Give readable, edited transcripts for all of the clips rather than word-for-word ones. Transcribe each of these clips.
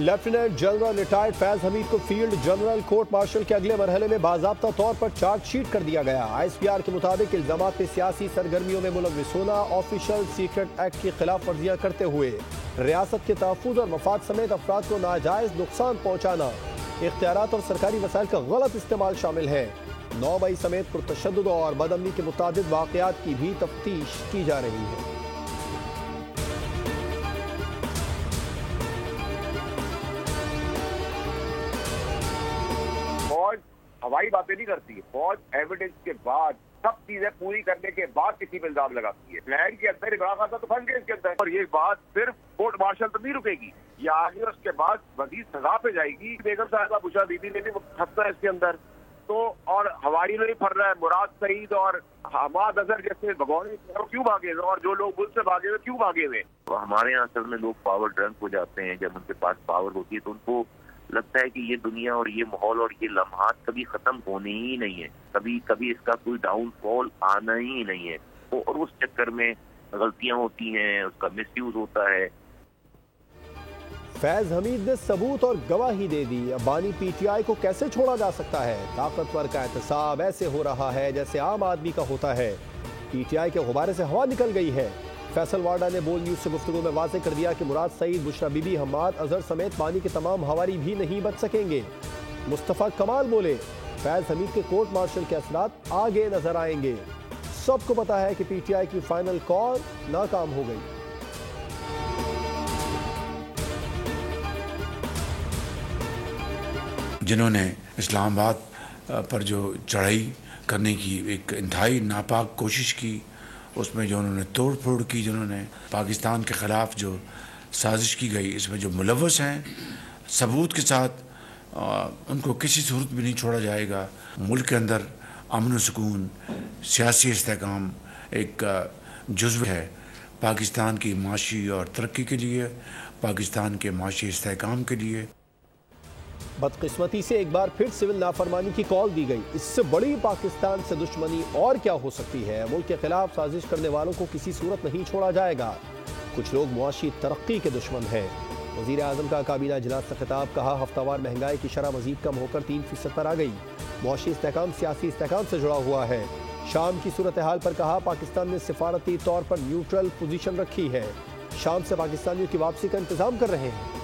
Lieutenant general retired Faiz Hamid को field general court martial के अगले मरहले में बाज़ाब्ता तौर पर चार्जशीट कर दिया गया। ISPR के मुताबिक इल्जामात में सियासी सरगर्मियों में मुलव्विस होना, ऑफिशियल सीक्रेट एक्ट की खिलाफ वर्जियां करते हुए रियासत के तहफ़्फ़ुज़ और मफाद समेत अफराद को नाजायज़ नुकसान पहुँचाना, इख्तियारात और सरकारी वसाइल का गलत इस्तेमाल शामिल है। 9 मई समेत पुरतशद्दुद और बदअमनी के मुतादिद वाक़यात की भी तफ्तीश की जा रही है। फौज हवाई बातें नहीं करती है। फौज एविडेंस के बाद सब चीजें पूरी करने के बाद किसी पे इल्जाम लगाती है। प्लान के अंदर इमरान खान तो फंस गए इसके अंदर, और ये बात सिर्फ कोर्ट मार्शल तो नहीं रुकेगी, ये आगे उसके बाद मजीद सजा पे जाएगी। बेगम साहिबा बुशरा बीबी ने भी फंसना है इसके अंदर, तो और हवारी में भी फर रहा है। मुराद सईद और हमाद अजहर जैसे भगौड़े क्यों भागे हुए, और जो लोग मुल्क से भागे हुए क्यों भागे हुए। तो हमारे यहाँ असल में लोग पावर ड्रंक हो जाते हैं। जब उनके पास पावर होती है तो उनको लगता है कि ये दुनिया और ये माहौल और ये लम्हात कभी खत्म होने ही नहीं है, कभी कभी इसका कोई डाउनफॉल आना ही नहीं है। और उस चक्कर में गलतियां होती हैं, उसका मिसयूज होता है। फैज हमीद ने सबूत और गवाही दे दी। अब बानी PTI को कैसे छोड़ा जा सकता है? ताकतवर का एहतसाब ऐसे हो रहा है जैसे आम आदमी का होता है। PTI के गुब्बारे से हवा निकल गई है। फैसल वाडा ने बोल न्यूज से गुफ्तगू में वाज़ेह कर दिया कि मुराद सईद, बुशरा बीबी, हमाद अजहर समेत बानी के तमाम हवारी भी नहीं बच सकेंगे। मुस्तफ़ा कमाल बोले, फैज हमीद के कोर्ट मार्शल के असरात आगे नजर आएंगे। सबको पता है कि PTI की फाइनल कॉल नाकाम हो गई। जिन्होंने इस्लामाबाद पर जो चढ़ाई करने की एक इंतहाई नापाक कोशिश की, उसमें जो उन्होंने तोड़ फोड़ की, जिन्होंने पाकिस्तान के ख़िलाफ़ जो साजिश की गई, इसमें जो मुलव्वस हैं, सबूत के साथ उनको किसी सूरत में नहीं छोड़ा जाएगा। मुल्क के अंदर अमन व सुकून, सियासी इस्तेहकाम एक जुज़्व है पाकिस्तान की माशी और तरक्की के लिए, पाकिस्तान के माशी इस्तेहकाम के लिए। बदकिस्मती से एक बार फिर सिविल नाफरमानी की कॉल दी गई। इससे बड़ी पाकिस्तान से दुश्मनी और क्या हो सकती है? मुल्क के खिलाफ साजिश करने वालों को किसी सूरत नहीं छोड़ा जाएगा। कुछ लोग मुआशी तरक्की के दुश्मन हैं। वज़ीर आज़म का काबीना इजलास से खिताब, कहा हफ्तावार महंगाई की शरह मजीद कम होकर 3% पर आ गई। मुआशी इस्तेहकाम सियासी इस्तेहकाम से जुड़ा हुआ है। शाम की सूरत हाल पर कहा, पाकिस्तान ने सिफारती तौर पर न्यूट्रल पोजीशन रखी है। शाम से पाकिस्तानियों की वापसी का इंतजाम कर रहे हैं।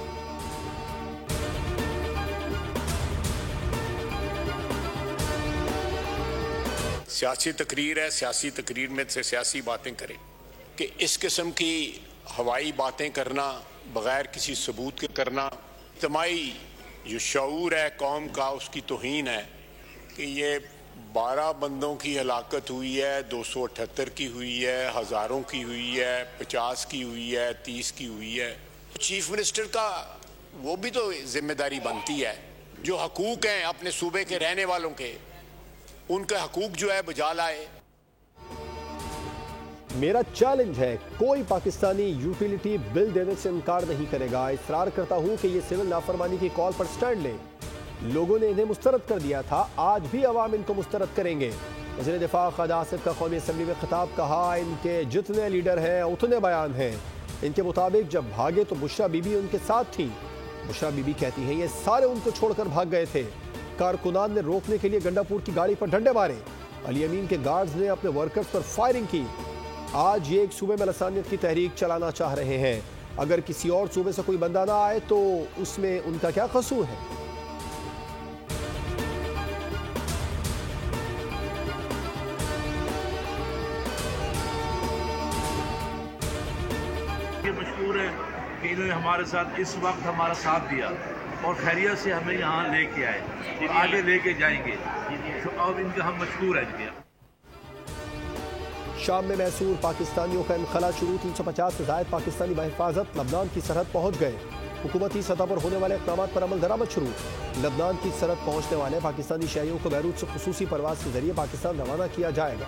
सियासी तकरीर है, सियासी तकरीर में से सियासी बातें करें कि इस किस्म की हवाई बातें करना बग़ैर किसी सबूत के करना, इज्तिमाई जो शऊर है कौम का, उसकी तौहीन है कि ये 12 बंदों की हलाकत हुई है, 278 की हुई है, हज़ारों की हुई है, 50 की हुई है, 30 की हुई है। चीफ मिनिस्टर का वो भी तो जिम्मेदारी बनती है, जो हकूक़ हैं अपने सूबे के रहने वालों के, उनके हकूक जो है बजा लाए। मेरा चैलेंज है, कोई पाकिस्तानी यूटिलिटी बिल देने से इनकार नहीं करेगा। इसरार करता हूं कि ये सिविल नाफरमानी की कॉल पर स्टैंड लें। लोगों ने इन्हें मुस्तरद कर दिया था, आज भी अवाम इनको मुस्तरद करेंगे। वज़ीर दिफा ख़ालिद आसिफ का कौमी असम्बली में खिताब, कहा इनके जितने लीडर हैं उतने बयान हैं। इनके मुताबिक जब भागे तो बुशरा बीबी उनके साथ थी। बुशरा बीबी कहती हैं ये सारे उनको छोड़कर भाग गए थे। कारकुनान ने रोकने के लिए गंडापुर की गाड़ी पर डंडे मारे। अली अमीन के गार्ड्स ने अपने वर्कर्स पर फायरिंग की। आज ये एक सूबे में लसानियत की तहरीक चलाना चाह रहे हैं। अगर किसी और सूबे से कोई बंदा ना आए तो उसमें उनका क्या कसूर है? ये मशहूर है कि इन्होंने हमारे साथ इस वक्त हमारा साथ दिया और खैरियत से हमें यहाँ लेके आए और आगे लेके जाएंगे। तो अब इनका हम मशहूर है इनके। शाम में मैसूर पाकिस्तानियों का इनखला शुरू। 350 से ज़ायद पाकिस्तानी बहिफाजत लबनान की सरहद पहुँच गए। हुकूमती सतह पर होने वाले इक़दाम पर अमल दरामद शुरू। लबनान की सरहद पहुँचने वाले पाकिस्तानी शहरियों को बैरूत से खुसूसी परवाज के जरिए पाकिस्तान रवाना किया जाएगा।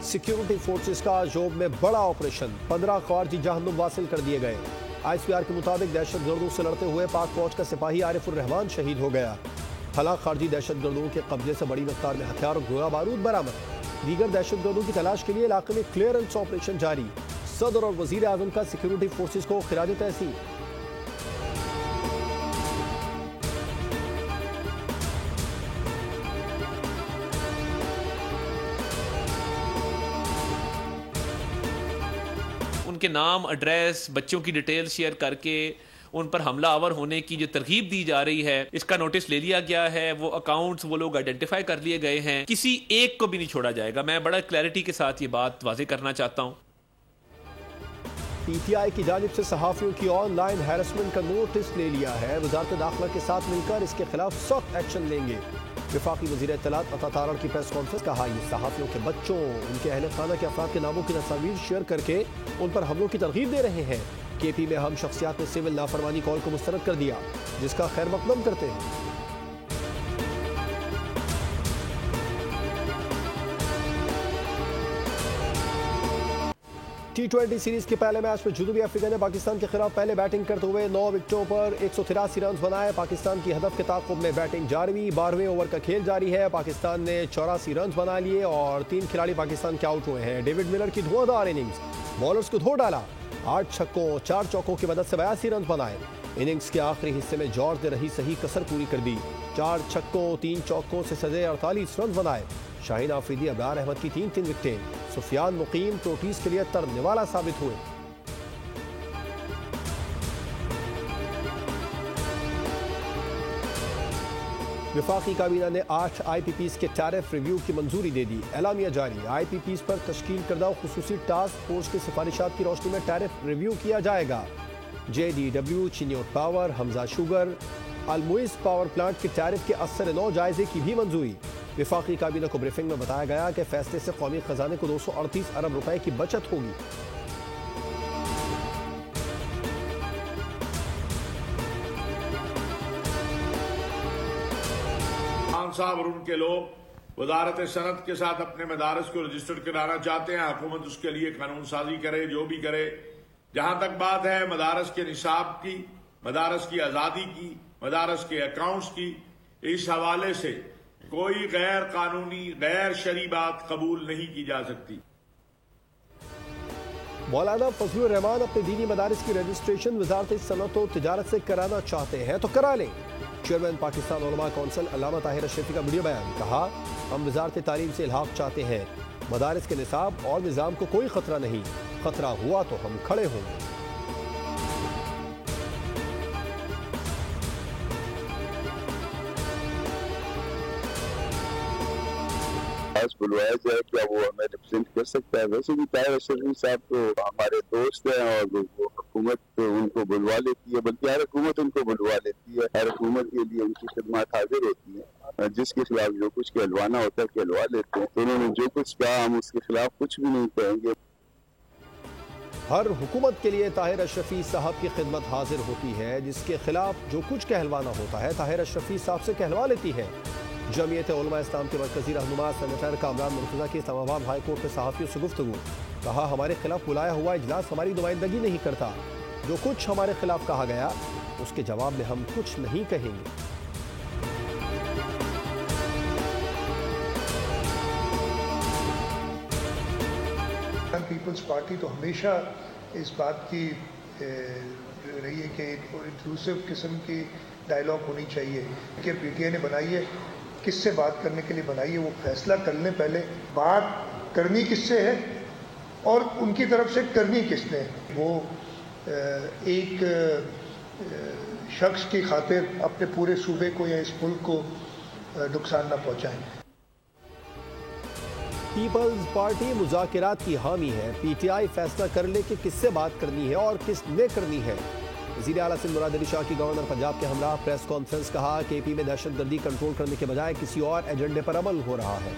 सिक्योरिटी फोर्सेस का जोब में बड़ा ऑपरेशन, 15 खारजी जहन्नुम वासिल कर दिए गए। ISPR के मुताबिक दहशतगर्दों से लड़ते हुए पाक फौज का सिपाही आरिफुर रहमान शहीद हो गया। हलाक खारजी दहशतगर्दों के कब्जे से बड़ी मकदार में हथियार और गोला बारूद बरामद। दीगर दहशतगर्दों की तलाश के लिए इलाके में क्लियरेंस ऑपरेशन जारी। सदर और वजीर आजम का सिक्योरिटी फोर्सेस को खिराज तहसीन। उनके नाम, एड्रेस, बच्चों की डिटेल शेयर करके उन पर हमलावर होने की जो तरगीब दी जा रही है, इसका नोटिस ले लिया गया है। वो अकाउंट्स वो लोग आइडेंटिफाई कर लिए गए हैं। किसी एक को भी नहीं छोड़ा जाएगा। मैं बड़ा क्लैरिटी के साथ ये बात वाजे करना चाहता हूँ। पीटीआई की जानिब से सहाफियों की ऑनलाइन हैरेसमेंट का नोटिस ले लिया है। वजारत दाखिला के साथ मिलकर इसके खिलाफ सख्त एक्शन लेंगे। वफाकी वज़ीर इत्तलात अता तारड़ की प्रेस कॉन्फ्रेंस। कहा, ये सहाफियों के बच्चों, उनके अहले खाना के अफराद के नामों की तस्वीर शेयर करके उन पर हमलों की तरगीब दे रहे हैं। केपी में हम शख्सियात ने सिविल नाफरमानी कॉल को मुस्तरद कर दिया, जिसका खैर मकदम करते हैं। T20 सीरीज के पहले मैच में जनूबी अफ्रीका ने पाकिस्तान के खिलाफ पहले बैटिंग करते हुए 9 विकेटों पर 183 रन बनाए। पाकिस्तान की हदफ के ताक़ुब में बैटिंग जारी। 12वें ओवर का खेल जारी है। पाकिस्तान ने 84 रन बना लिए और 3 खिलाड़ी पाकिस्तान के आउट हुए हैं। डेविड मिलर की धुआंधार इनिंग्स, बॉलर्स को धो डाला। 8 छक्कों 4 चौकों की मदद से 82 रन बनाए। इनिंग्स के आखिरी हिस्से में जॉर्ज ने रही सही कसर पूरी कर दी। 4 छक्कों 3 चौकों से सजे 48 रन बनाए। शाहीन आफरीदी, अबरार अहमद की 3 विकेटें। सुफियान मुकीम प्रोटीज के लिए तरने वाला साबित हुए। वफाकी काबीना ने 8 IPPs के टैरिफ रिव्यू की मंजूरी दे दी। एलामिया जारी। IPPs पर तश्कील करदा खुसूसी टास्क फोर्स की सिफारिशात की रोशनी में टैरिफ रिव्यू किया जाएगा। JDW, Chiniot power, Hamza sugar, Almoiz power plant के टैरिफ के असर नौ जायजे की भी मंजूरी। वफाकी काबीना को ब्रीफिंग में बताया गया कि फैसले से कौमी खजाने को 238 अरब रुपए की बचत होगी। खान साहब और उनके लोग वजारत सनत के साथ अपने मदारस को रजिस्टर्ड कराना चाहते हैं। हुकूमत उसके लिए कानून साजी करे, जो भी करे। जहां तक बात है मदारस के निसाब की, मदारस की आज़ादी की, मदारस के अकाउंट्स की, इस हवाले से कोई गैर कानूनी, गैर शरई बात कबूल नहीं की जा सकती। मौलाना फजलुर रहमान अपने दीनी मदारिस की रजिस्ट्रेशन वजारत सनत और तिजारत से कराना चाहते हैं तो करा लें। चेयरमैन पाकिस्तान उलमा कौंसिल अल्लामा ताहिर अशरफी का वीडियो बयान। कहा, हम वजारत तालीम से इल्हाक चाहते हैं। मदारिस के निसाब और निज़ाम को कोई खतरा नहीं। खतरा हुआ तो हम खड़े होंगे। बुलवाया जाए, क्या वो हमें रिप्रेजेंट कर सकता है? वैसे भी ताहिर अशरफी साहब तो हमारे दोस्त हैं और वो हुकूमत उनको बुलवा लेती है, बल्कि हर हुकूमत उनको बुलवा लेती है। हर हुकूमत के लिए उनकी खिदमत हाजिर होती है। जिसके खिलाफ जो कुछ कहलवाना होता है कहलवा लेते हैं। तो उन्होंने जो कुछ कहा, हम उसके खिलाफ कुछ भी नहीं कहेंगे। हर हुकूमत के लिए ताहिर अशरफी साहब की खिदमत हाजिर होती है। जिसके खिलाफ जो कुछ कहलवाना होता है ताहिर अशरफी साहब से कहलवा लेती है। जमीयत उलमा इस्लाम के मरकजी रहनुमा सेनेटर कामरान मुर्तज़ा की इस्लामाबाद हाई कोर्ट में सहाफ़ियों से गुफ्तगू। कहा, हमारे खिलाफ बुलाया हुआ इजलास हमारी नुमाइंदगी नहीं करता। जो कुछ हमारे खिलाफ कहा गया उसके जवाब में हम कुछ नहीं कहेंगे। पीपल्स पार्टी तो हमेशा इस बात की रही है कि इंक्लूसिव किस्म की डायलॉग होनी चाहिए कि पीटीआई ने बनाई है, किससे बात करने के लिए बनाई है, वो फैसला कर लें पहले। बात करनी किससे है और उनकी तरफ से करनी किसने। वो एक शख्स की खातिर अपने पूरे सूबे को या इस मुल्क को नुकसान न पहुँचाएँ। पीपल्स पार्टी मुज़ाकिरात की हामी है। पीटीआई फैसला कर ले कि किससे बात करनी है और किसने करनी है। वज़ीर आला सिंध मुराद अली शाह की गवर्नर पंजाब के हमरा प्रेस कॉन्फ्रेंस। कहा, केपी में दहशतगर्दी कंट्रोल करने के बजाय किसी और एजेंडे पर अमल हो रहा है।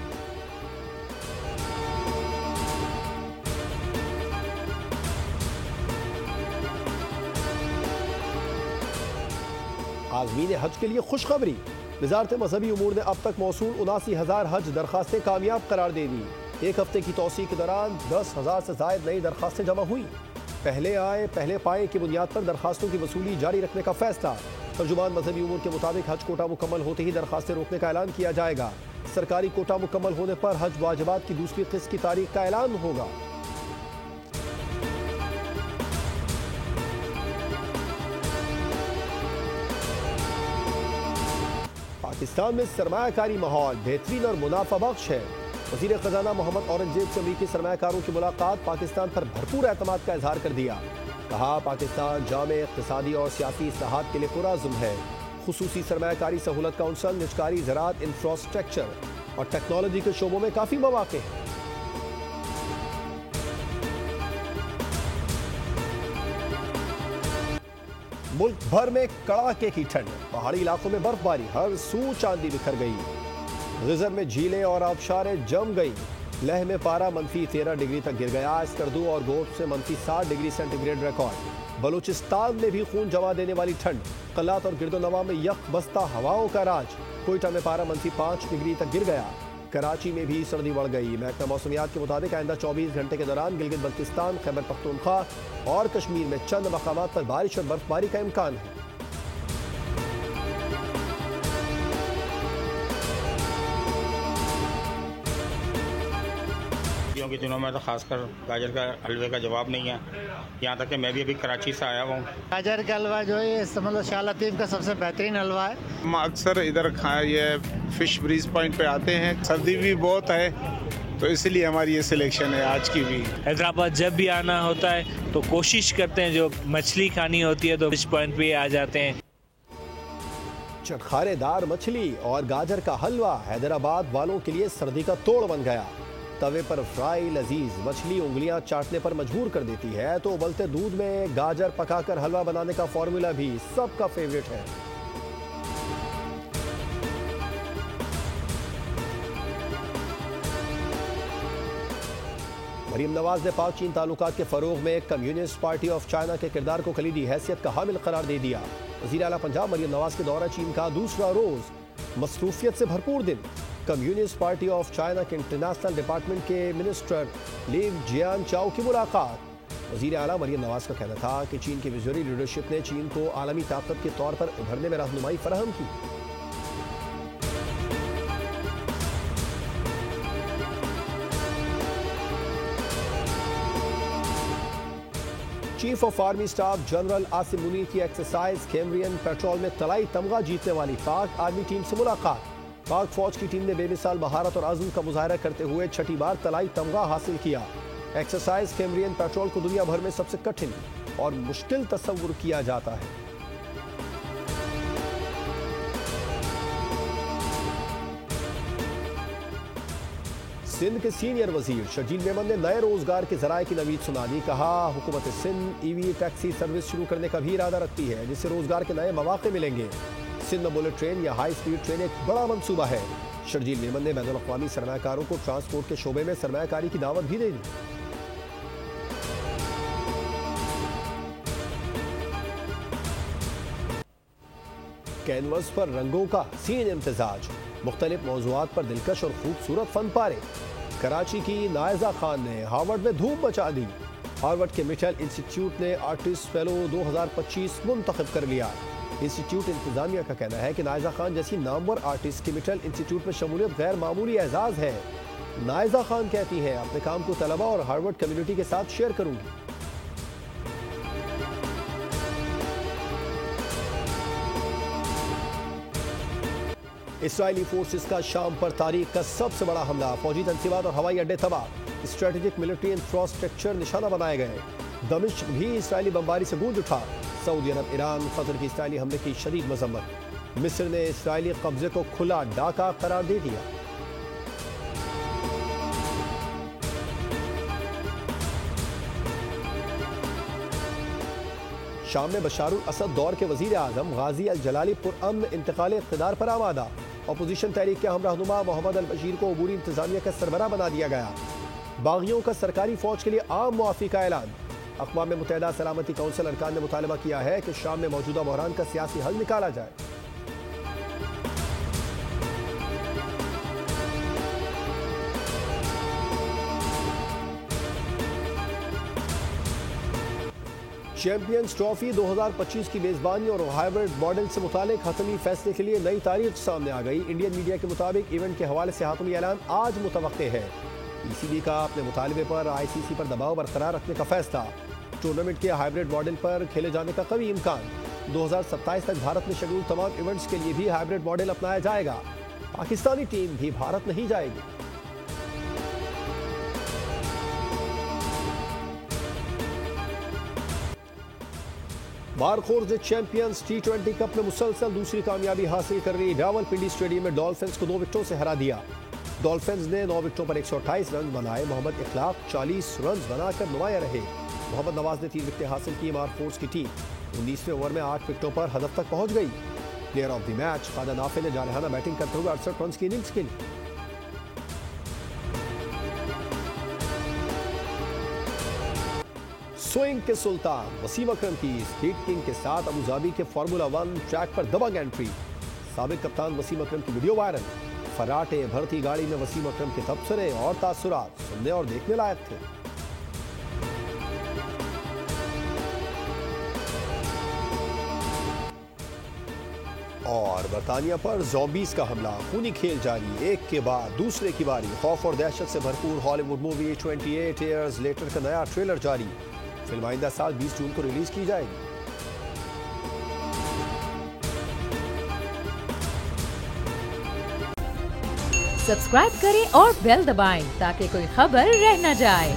आज़मीन हज के लिए खुशखबरी। वज़ारत मजहबी उमूर ने अब तक मौसूल 79,000 हज दरखास्तें कामयाब करार दे दी। एक हफ्ते की तौसीक के दौरान 10,000 से ज़ायद नई दरखास्तें जमा हुई। पहले आए पहले पाए की बुनियाद पर दरखास्तों की वसूली जारी रखने का फैसला। तर्जुमान मजहबी उमूर के मुताबिक हज कोटा मुकम्मल होते ही दरखास्तें रोकने का ऐलान किया जाएगा। सरकारी कोटा मुकम्मल होने पर हज वाजिबात की दूसरी किस्त की तारीख का ऐलान होगा। पाकिस्तान में सरमायाकारी माहौल बेहतरीन और मुनाफा बख्श है। वज़ीर खजाना मोहम्मद औरंगजेब से अमरीकी सरमायाकारों की मुलाकात पाकिस्तान पर भरपूर एतमाद का इजहार कर दिया। कहा पाकिस्तान जामे इक़्तिसादी और सियासी इस्लाहात के लिए पुरअज़्म है। खुसूसी सरमायाकारी सहूलत काउंसिल, निजकारी ज़राअत, इंफ्रास्ट्रक्चर और टेक्नोलॉजी के शोबों में काफ़ी मौक़े हैं। मुल्क भर में कड़ाके की ठंड, पहाड़ी इलाकों में बर्फबारी, हर सू चांदी बिखर गई। गिज़र में झीलें और आबशारें जम गई। लेह में पारा -13 डिग्री तक गिर गया। स्कर्दू और गोश्त से -7 डिग्री सेंटीग्रेड रिकॉर्ड। बलूचिस्तान में भी खून जमा देने वाली ठंड। कल्लात और गिरदोनवा में यख बस्ता हवाओं का राज। कोयटा में पारा -5 डिग्री तक गिर गया। कराची में भी सर्दी बढ़ गई। महकमा मौसमियात के मुताबिक आइंदा 24 घंटे के दौरान गिलगित बल्तिस्तान, खैबर पख्तूनख्वा और कश्मीर में चंद मकामात पर बारिश और बर्फबारी का इम्कान है। के दिनों में तो खासकर गाजर का हलवे का जवाब नहीं है। यहाँ तक कि मैं भी अभी कराची से आया हूँ। गाजर का हलवा जो है मतलब शाह लतीफ़ का सबसे बेहतरीन हलवा है। हम अक्सर इधर ये फिश ब्रीज पॉइंट पे आते हैं। सर्दी भी बहुत है तो इसलिए हमारी ये सिलेक्शन है आज की भी। हैदराबाद जब भी आना होता है तो कोशिश करते हैं, जो मछली खानी होती है तो फिश पॉइंट पे आ जाते हैं। चटखारेदार मछली और गाजर का हलवा हैदराबाद वालों के लिए सर्दी का तोड़ बन गया। तवे पर फ्राई लजीज मछली उंगलियां चाटने पर मजबूर कर देती है, तो उबलते दूध में गाजर पकाकर हलवा बनाने का फॉर्मूला भी सबका फेवरेट है। मरीम नवाज ने पाक चीन ताल्लुकात के फरोग में कम्युनिस्ट पार्टी ऑफ चाइना के किरदार को कलीदी हैसियत का हामिल करार दे दिया। वज़ीर आला पंजाब मरीम नवाज के दौरा चीन का दूसरा रोज, मसरूफियत से भरपूर दिन। कम्युनिस्ट पार्टी ऑफ चाइना के इंटरनेशनल डिपार्टमेंट के मिनिस्टर लीव जियान चाओ की मुलाकात। वज़ीर आला मरीम नवाज का कहना था कि चीन की विजनरी लीडरशिप ने चीन को आलमी ताकत के तौर पर उभरने में रहनुमाई फराहम की। Chief of army staff general Asim Munir की एक्सरसाइज कैमरियन पेट्रोल में तलाई तमगा जीतने वाली पाक आर्मी टीम से मुलाकात। पाक फौज की टीम ने बेमिसाल महारत और आज़म का मुजाहरा करते हुए छठी बार तलाई तमगा हासिल किया। एक्सरसाइज कैमरियन पेट्रोल को दुनिया भर में सबसे कठिन और मुश्किल तस्वुर किया जाता है। सिंध के सीनियर वजीर शर्जील मेमन ने नए रोजगार के जराये की नवीद सुना दी। कहा हुकूमत सिंध ईवी टैक्सी सर्विस शुरू करने का भी इरादा रखती है, जिससे रोजगार के नए मौके मिलेंगे। सिंध में बुलेट ट्रेन या हाई स्पीड ट्रेन एक बड़ा मंसूबा है। शर्जील मेमन ने बैनुल अक़वामी सरमायाकारों को ट्रांसपोर्ट के शोबे में सरमायाकारी की दावत भी दे दी। कैनवस पर रंगों का हसीन इम्तिजाज, मुख्तलिफ मौज़ूआत पर दिलकश और खूबसूरत फन पारे। कराची की नायजा खान ने हार्वर्ड में धूम मचा दी। हार्वर्ड के मिशेल इंस्टीट्यूट ने आर्टिस्ट फेलो 2025 मुंतखब कर लिया। इंस्टीट्यूट इंतजामिया का कहना है कि नायजा खान जैसी नामवर आर्टिस्ट की मिशेल इंस्टीट्यूट में शमूलियत गैर मामूली एजाज है। नायजा खान कहती हैं, अपने काम को तलबा और हार्वर्ड कम्युनिटी के साथ शेयर करूंगी। इसराइली फोर्सेस का शाम पर तारीख का सबसे बड़ा हमला, फौजी तनसीबात और हवाई अड्डे तबाह। स्ट्रेटेजिक मिलिट्री इंफ्रास्ट्रक्चर निशाना बनाए गए। दमिश्क भी इसराइली बमबारी से गूंज उठा। सऊदी अरब, ईरान, कतर की इसराइली हमले की शदीद मजम्मत। मिस्र ने इसराइली कब्जे को खुला डाका करार दे दिया। शाम में बशारुल असद दौर के वजीर आजम गाजी अल जलाली पुरअमन इंतकाल इक़्तिदार पर आमादा। अपोजिशन तहरीक के हम रहनुमा मोहम्मद अल बशीर को अबूरी इंतजामिया का सरबराह बना दिया गया। बागियों का सरकारी फौज के लिए आम मुआफ़ी का ऐलान। अक़वाम मुत्तहिदा सलामती कौंसिल अरकान ने मुतालबा किया है कि शाम में मौजूदा बहरान का सियासी हल निकाला जाए। चैंपियंस ट्रॉफी 2025 की मेजबानी और हाइब्रिड मॉडल से मुतालिक हतमी फैसले के लिए नई तारीख सामने आ गई। इंडियन मीडिया के मुताबिक इवेंट के हवाले से हतमी ऐलान आज मुतवक्के है। पीसीबी का अपने मुतालबे पर आईसीसी पर दबाव बरकरार रखने का फैसला। टूर्नामेंट के हाइब्रिड मॉडल पर खेले जाने का कभी इम्कान। 2027 तक भारत में शेड्यूल तमाम इवेंट्स के लिए भी हाइब्रिड मॉडल अपनाया जाएगा। पाकिस्तानी टीम भी भारत नहीं जाएगी। बारखोर्ज चैंपियंस T20 कप में मुसलसल दूसरी कामयाबी हासिल कर रही रावलपिंडी स्टेडियम में डॉल्फिन्स को 2 विकेटों से हरा दिया। डॉल्फिन्स ने 9 विकेटों पर 128 रन बनाए। मोहम्मद इखलाक 40 रन बनाकर नुमाया रहे। मोहम्मद नवाज ने 3 विकेटें हासिल की। मारफोर्स की टीम 19वें ओवर में 8 विकेटों पर हदफ तक पहुंच गई। प्लेयर ऑफ द मैच खादा नाफे ने जारहाना बैटिंग करते हुए 68 रन की इनिंग्स खेली। स्विंग के सुल्तान वसीम अकरम की स्पीड किंग के साथ अबुधाबी के फार्मूला 1 ट्रैक पर दबंग एंट्री। साबिक कप्तान वसीम अकरम की वीडियो वायरल। फराटे भरती गाड़ी में वसीम अकरम के तबसरे और तासुरात सुनने और देखने लायक थे। और बरतानिया पर ज़ॉम्बीज़ का हमला, खूनी खेल जारी। एक के बाद दूसरे की बारी। खौफ और दहशत से भरपूर हॉलीवुड मूवी 28 ईयर्स लेटर का नया ट्रेलर जारी। फिल्म आइंदा साल 20 जून को रिलीज की जाएगी। सब्सक्राइब करें और बेल दबाएं ताकि कोई खबर रह न जाए।